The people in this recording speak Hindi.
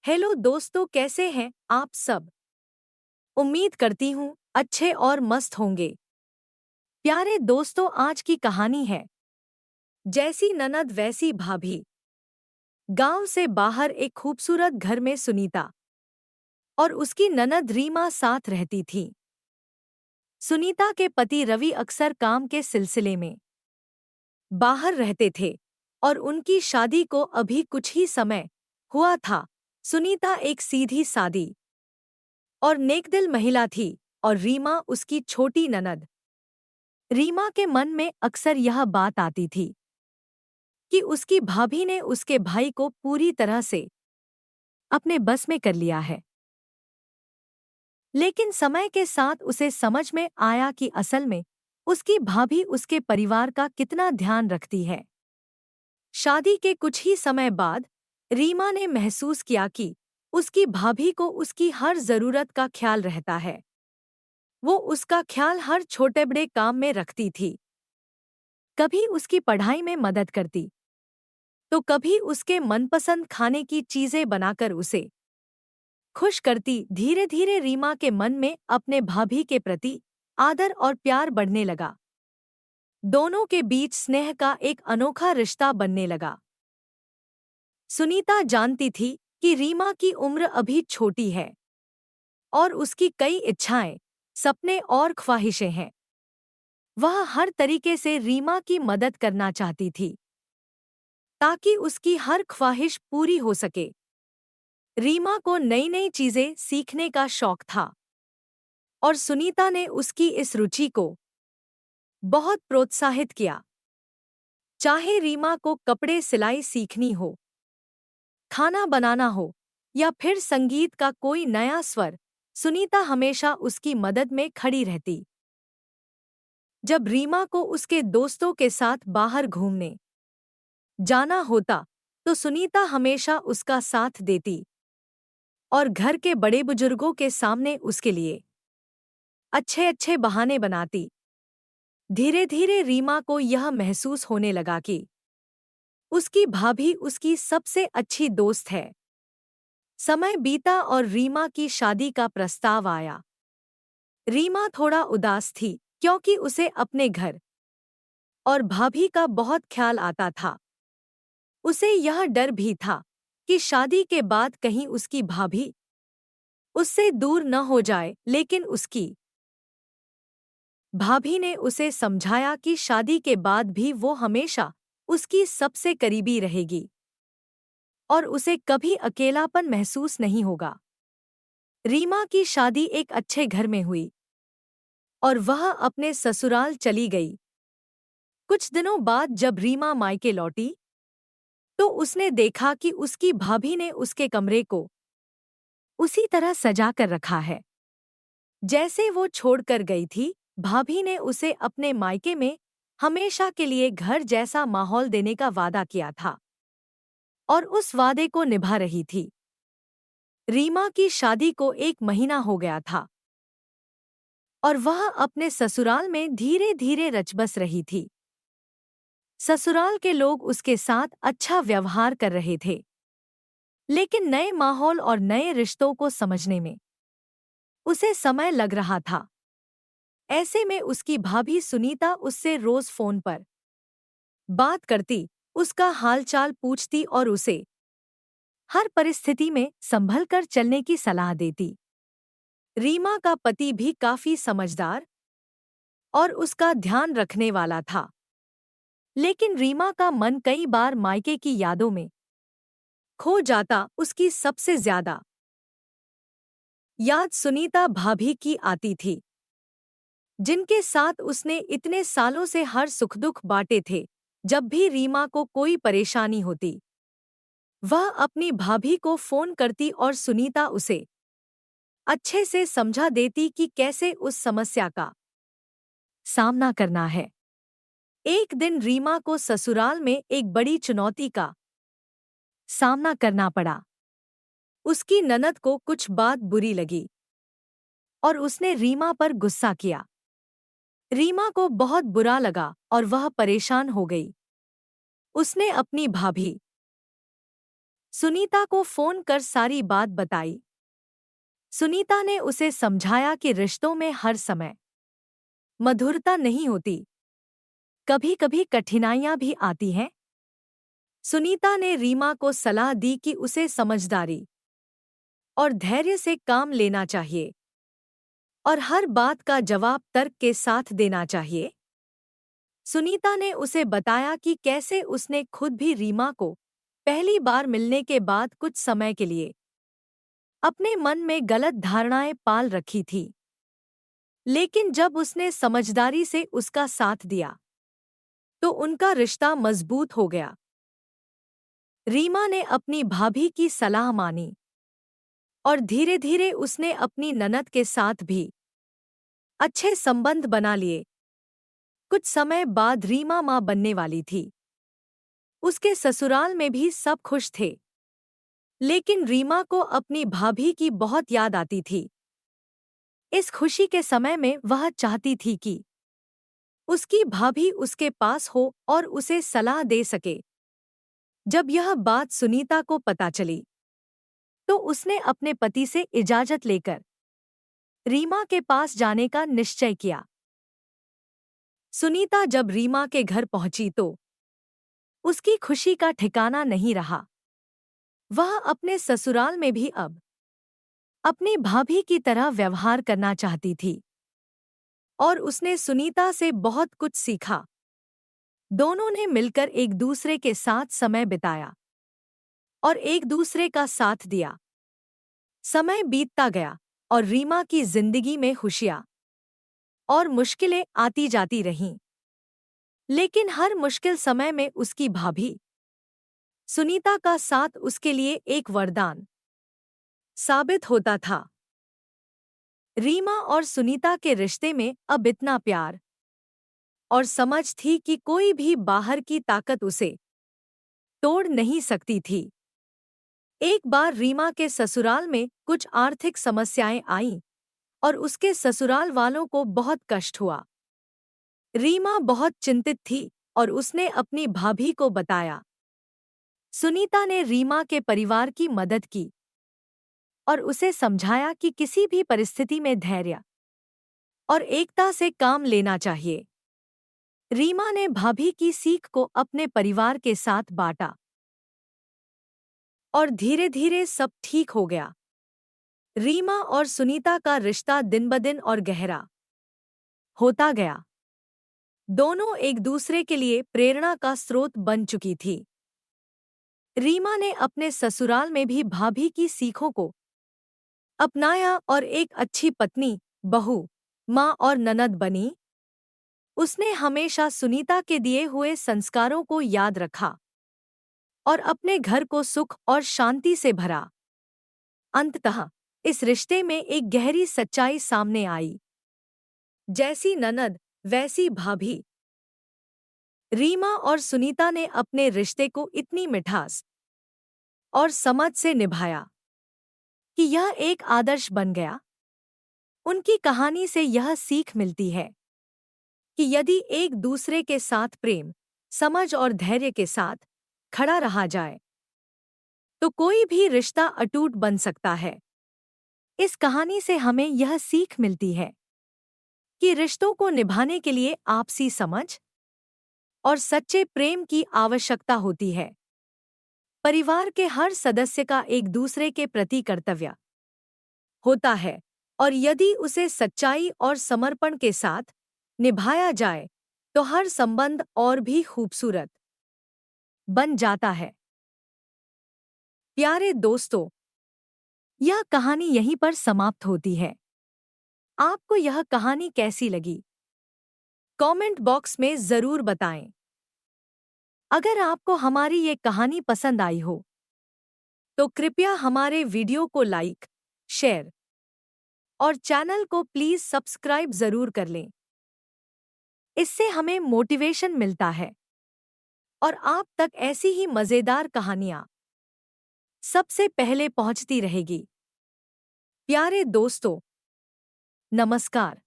हेलो दोस्तों, कैसे हैं आप सब। उम्मीद करती हूँ अच्छे और मस्त होंगे। प्यारे दोस्तों, आज की कहानी है जैसी ननद वैसी भाभी। गांव से बाहर एक खूबसूरत घर में सुनीता और उसकी ननद रीमा साथ रहती थी। सुनीता के पति रवि अक्सर काम के सिलसिले में बाहर रहते थे और उनकी शादी को अभी कुछ ही समय हुआ था। सुनीता एक सीधी सादी और नेकदिल महिला थी और रीमा उसकी छोटी ननद। रीमा के मन में अक्सर यह बात आती थी कि उसकी भाभी ने उसके भाई को पूरी तरह से अपने बस में कर लिया है। लेकिन समय के साथ उसे समझ में आया कि असल में उसकी भाभी उसके परिवार का कितना ध्यान रखती है। शादी के कुछ ही समय बाद रीमा ने महसूस किया कि उसकी भाभी को उसकी हर जरूरत का ख्याल रहता है। वो उसका ख्याल हर छोटे बड़े काम में रखती थी। कभी उसकी पढ़ाई में मदद करती तो कभी उसके मनपसंद खाने की चीजें बनाकर उसे खुश करती। धीरे धीरे रीमा के मन में अपने भाभी के प्रति आदर और प्यार बढ़ने लगा। दोनों के बीच स्नेह का एक अनोखा रिश्ता बनने लगा। सुनीता जानती थी कि रीमा की उम्र अभी छोटी है और उसकी कई इच्छाएं, सपने और ख्वाहिशें हैं। वह हर तरीके से रीमा की मदद करना चाहती थी ताकि उसकी हर ख्वाहिश पूरी हो सके। रीमा को नई नई चीजें सीखने का शौक था और सुनीता ने उसकी इस रुचि को बहुत प्रोत्साहित किया। चाहे रीमा को कपड़े सिलाई सीखनी हो, खाना बनाना हो या फिर संगीत का कोई नया स्वर, सुनीता हमेशा उसकी मदद में खड़ी रहती। जब रीमा को उसके दोस्तों के साथ बाहर घूमने जाना होता तो सुनीता हमेशा उसका साथ देती और घर के बड़े बुजुर्गों के सामने उसके लिए अच्छे अच्छे बहाने बनाती। धीरे धीरे रीमा को यह महसूस होने लगा कि उसकी भाभी उसकी सबसे अच्छी दोस्त है। समय बीता और रीमा की शादी का प्रस्ताव आया। रीमा थोड़ा उदास थी क्योंकि उसे अपने घर और भाभी का बहुत ख्याल आता था। उसे यह डर भी था कि शादी के बाद कहीं उसकी भाभी उससे दूर न हो जाए, लेकिन उसकी भाभी ने उसे समझाया कि शादी के बाद भी वो हमेशा उसकी सबसे करीबी रहेगी और उसे कभी अकेलापन महसूस नहीं होगा। रीमा की शादी एक अच्छे घर में हुई और वह अपने ससुराल चली गई। कुछ दिनों बाद जब रीमा मायके लौटी तो उसने देखा कि उसकी भाभी ने उसके कमरे को उसी तरह सजा कर रखा है जैसे वो छोड़कर गई थी। भाभी ने उसे अपने मायके में हमेशा के लिए घर जैसा माहौल देने का वादा किया था और उस वादे को निभा रही थी। रीमा की शादी को 1 महीना हो गया था और वह अपने ससुराल में धीरे धीरे रचबस रही थी। ससुराल के लोग उसके साथ अच्छा व्यवहार कर रहे थे, लेकिन नए माहौल और नए रिश्तों को समझने में उसे समय लग रहा था। ऐसे में उसकी भाभी सुनीता उससे रोज फोन पर बात करती, उसका हालचाल पूछती और उसे हर परिस्थिति में संभल कर चलने की सलाह देती। रीमा का पति भी काफी समझदार और उसका ध्यान रखने वाला था, लेकिन रीमा का मन कई बार मायके की यादों में खो जाता। उसकी सबसे ज्यादा याद सुनीता भाभी की आती थी, जिनके साथ उसने इतने सालों से हर सुख दुख बांटे थे। जब भी रीमा को कोई परेशानी होती, वह अपनी भाभी को फोन करती और सुनीता उसे अच्छे से समझा देती कि कैसे उस समस्या का सामना करना है। एक दिन रीमा को ससुराल में एक बड़ी चुनौती का सामना करना पड़ा। उसकी ननद को कुछ बात बुरी लगी और उसने रीमा पर गुस्सा किया। रीमा को बहुत बुरा लगा और वह परेशान हो गई। उसने अपनी भाभी सुनीता को फोन कर सारी बात बताई। सुनीता ने उसे समझाया कि रिश्तों में हर समय मधुरता नहीं होती, कभी कभी कठिनाइयां भी आती हैं। सुनीता ने रीमा को सलाह दी कि उसे समझदारी और धैर्य से काम लेना चाहिए और हर बात का जवाब तर्क के साथ देना चाहिए। सुनीता ने उसे बताया कि कैसे उसने खुद भी रीमा को पहली बार मिलने के बाद कुछ समय के लिए अपने मन में गलत धारणाएं पाल रखी थी, लेकिन जब उसने समझदारी से उसका साथ दिया तो उनका रिश्ता मजबूत हो गया। रीमा ने अपनी भाभी की सलाह मानी और धीरे धीरे उसने अपनी ननद के साथ भी अच्छे संबंध बना लिए। कुछ समय बाद रीमा मां बनने वाली थी। उसके ससुराल में भी सब खुश थे, लेकिन रीमा को अपनी भाभी की बहुत याद आती थी। इस खुशी के समय में वह चाहती थी कि उसकी भाभी उसके पास हो और उसे सलाह दे सके। जब यह बात सुनीता को पता चली तो उसने अपने पति से इजाजत लेकर रीमा के पास जाने का निश्चय किया। सुनीता जब रीमा के घर पहुंची तो उसकी खुशी का ठिकाना नहीं रहा। वह अपने ससुराल में भी अब अपनी भाभी की तरह व्यवहार करना चाहती थी और उसने सुनीता से बहुत कुछ सीखा। दोनों ने मिलकर एक दूसरे के साथ समय बिताया और एक दूसरे का साथ दिया। समय बीतता गया और रीमा की जिंदगी में खुशियां और मुश्किलें आती जाती रहीं, लेकिन हर मुश्किल समय में उसकी भाभी सुनीता का साथ उसके लिए एक वरदान साबित होता था। रीमा और सुनीता के रिश्ते में अब इतना प्यार और समझ थी कि कोई भी बाहर की ताकत उसे तोड़ नहीं सकती थी। एक बार रीमा के ससुराल में कुछ आर्थिक समस्याएं आईं और उसके ससुराल वालों को बहुत कष्ट हुआ। रीमा बहुत चिंतित थी और उसने अपनी भाभी को बताया। सुनीता ने रीमा के परिवार की मदद की और उसे समझाया कि किसी भी परिस्थिति में धैर्य और एकता से काम लेना चाहिए। रीमा ने भाभी की सीख को अपने परिवार के साथ बांटा और धीरे धीरे सब ठीक हो गया। रीमा और सुनीता का रिश्ता दिन-ब-दिन और गहरा होता गया। दोनों एक दूसरे के लिए प्रेरणा का स्रोत बन चुकी थी। रीमा ने अपने ससुराल में भी भाभी की सीखों को अपनाया और एक अच्छी पत्नी, बहू, माँ और ननद बनी। उसने हमेशा सुनीता के दिए हुए संस्कारों को याद रखा और अपने घर को सुख और शांति से भरा। अंततः इस रिश्ते में एक गहरी सच्चाई सामने आई। जैसी ननद वैसी भाभी। रीमा और सुनीता ने अपने रिश्ते को इतनी मिठास और समझ से निभाया कि यह एक आदर्श बन गया। उनकी कहानी से यह सीख मिलती है कि यदि एक दूसरे के साथ प्रेम, समझ और धैर्य के साथ खड़ा रहा जाए तो कोई भी रिश्ता अटूट बन सकता है। इस कहानी से हमें यह सीख मिलती है कि रिश्तों को निभाने के लिए आपसी समझ और सच्चे प्रेम की आवश्यकता होती है। परिवार के हर सदस्य का एक दूसरे के प्रति कर्तव्य होता है और यदि उसे सच्चाई और समर्पण के साथ निभाया जाए तो हर संबंध और भी खूबसूरत बन जाता है। प्यारे दोस्तों, यह कहानी यहीं पर समाप्त होती है। आपको यह कहानी कैसी लगी? कमेंट बॉक्स में जरूर बताएं। अगर आपको हमारी ये कहानी पसंद आई हो तो कृपया हमारे वीडियो को लाइक, शेयर और चैनल को प्लीज सब्सक्राइब जरूर कर लें। इससे हमें मोटिवेशन मिलता है और आप तक ऐसी ही मजेदार कहानियां सबसे पहले पहुंचती रहेगी। प्यारे दोस्तों, नमस्कार।